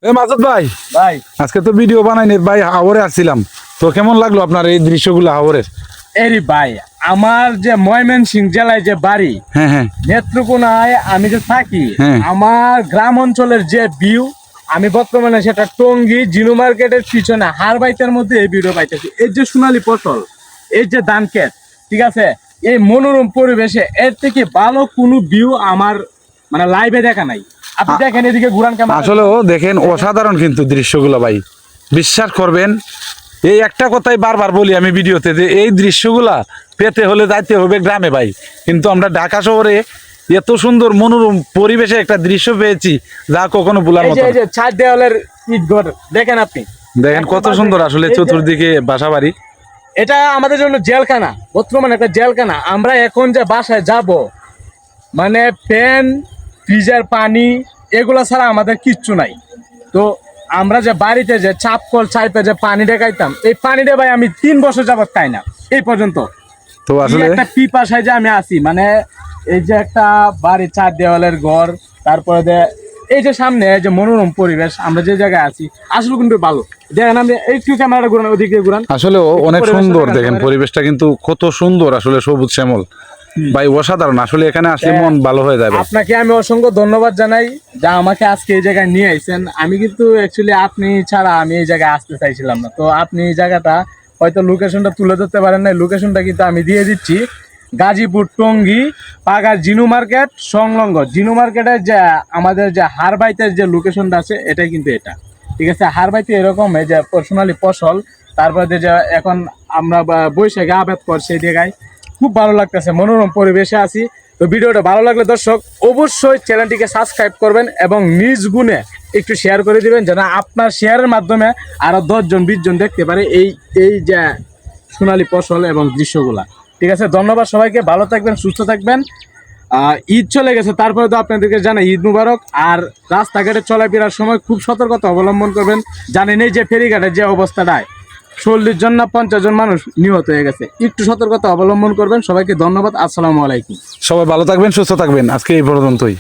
মাজেদ ভাই ভাই আজকে তো ভিডিও বানাইনি ভাই, হাওরে আসছিলাম তো কেমন লাগলো আপনার এই দৃশ্যগুলো হাওরের? এরি ভাই, আমার যে ময়মনসিংহ জেলায় যে বাড়ি, হ্যাঁ হ্যাঁ নেত্রকোনায় আমি যে থাকি, হ্যাঁ। আমার গ্রাম অঞ্চলের যে ভিউ, আমি বর্তমানে সেটা টঙ্গী জিনু মার্কেটের পিছনে হারবাইতের মধ্যে এই ভিডিও পাইতেছি। এই যে সোনালী ফসল, এই যে ধান ক্ষেত, ঠিক আছে, এই মনোরম পরিবেশে এর থেকে ভালো কোনো ভিউ আমার মানে লাইভে দেখা নাই। আপনি দেখেন এদিকে ঘুরান কেমন। আসলেও দেখেন অসাধারণ কিন্তু দৃশ্যগুলো ভাই, বিশ্বাস করবেন। এই একটা কথাই বারবার বলি আমি ভিডিওতে, যে এই দৃশ্যগুলা পেতে হলে যাইতে হবে গ্রামে ভাই। কিন্তু আমরা ঢাকা শহরে এত সুন্দর মনোরম পরিবেশে একটা দৃশ্য পেয়েছি যা কখনো ভোলার এই মতো যে না। এই যে ছাদ দেওয়ালের ইট ঘর দেখেন আপনি, দেখেন কত সুন্দর আসলে চতুর্দিকে বাসা বাড়ি। এটা আমাদের জন্য জেলখানা, বর্তমানে একটা জেলখানা। আমরা এখন যে বাসায় যাব, মানে ফ্যান, ফ্রিজের পানি, এগুলো ছাড়া আমাদের কিচ্ছু নাই। তো আমরা যে বাড়িতে যে চাপকল চাইপে যে পানি দেখাইতাম, এই পানিটা ভাই আমি 3 বছর যাবত খাই না এই পর্যন্ত। তো এই আসলে একটা পিপাসায় যে আমি আছি, মানে এই যে একটা বাড়ি, চার দেওয়ালের ঘর, তারপরে এই যে সামনে যে মনোরম পরিবেশ, আমরা যে জায়গায় আছি আসলে কিন্তু ভালো। দেখেন আমি একটু ক্যামেরাটা ঘুরান, ওদিকে ঘুরান। আসলে অনেক পরিবেশটা সুন্দর, দেখান দেখেন ক্যামেরা। পরিবেশটা কিন্তু কত সুন্দর আসলে, সবুজ শ্যামল ভাই, অসাধারণ। আসলে এখানে আসলে মন ভালো হয়ে যাবে। আপনাকে আমি অসংখ্য ধন্যবাদ জানাই যা আমাকে আজকে এই জায়গায় নিয়ে আইছেন। আমি কিন্তু অ্যাকচুয়ালি আপনি ছাড়া আমি এই জায়গায় আসতে চাইছিলাম না। তো আপনি এই জায়গাটা হয়তো লোকেশনটা তুলে ধরতে পারেন না, লোকেশনটা কিন্তু আমি দিয়ে দিচ্ছি। গাজীপুর টঙ্গী পাগার জিনু মার্কেট সংলগ্ন জিনু মার্কেটের যে আমাদের যে হারবাইতের যে লোকেশনটা আছে, এটাই কিন্তু এটা, ঠিক আছে। হারবাইতে এরকম এই যে সোনালী ফসল, তারপরে যে এখন আমরা বৈশাখে আবাদ করছি, এই জায়গায় খুব ভালো লাগতেছে, মনোরম পরিবেশে আছি। তো ভিডিওটা ভালো লাগলে দর্শক অবশ্যই চ্যানেলটিকে সাবস্ক্রাইব করবেন এবং নিজ গুণে একটু শেয়ার করে দিবেন, যেন আপনার শেয়ারের মাধ্যমে আরো 10 জন 20 জন দেখতে পারে এই এই যে সোনালী ফসল এবং দৃশ্যগুলা। ঠিক আছে, ধন্যবাদ সবাইকে, ভালো থাকবেন, সুস্থ থাকবেন। ঈদ চলে গেছে, তারপরে তো আপনাদেরকে জানাই ঈদ মুবারক। আর রাস্তাঘাটে চলাফেরার সময় খুব সতর্কতা অবলম্বন করবেন। জানেন এই যে ফেরিঘাটের যে অবস্থাটায় 40 জন না 50 জন মানুষ নিহত হয়ে গেছে, একটু সতর্কতা অবলম্বন করবেন। সবাইকে ধন্যবাদ, আসসালামু আলাইকুম। সবাই ভালো থাকবেন, সুস্থ থাকবেন, আজকে এই পর্যন্তই।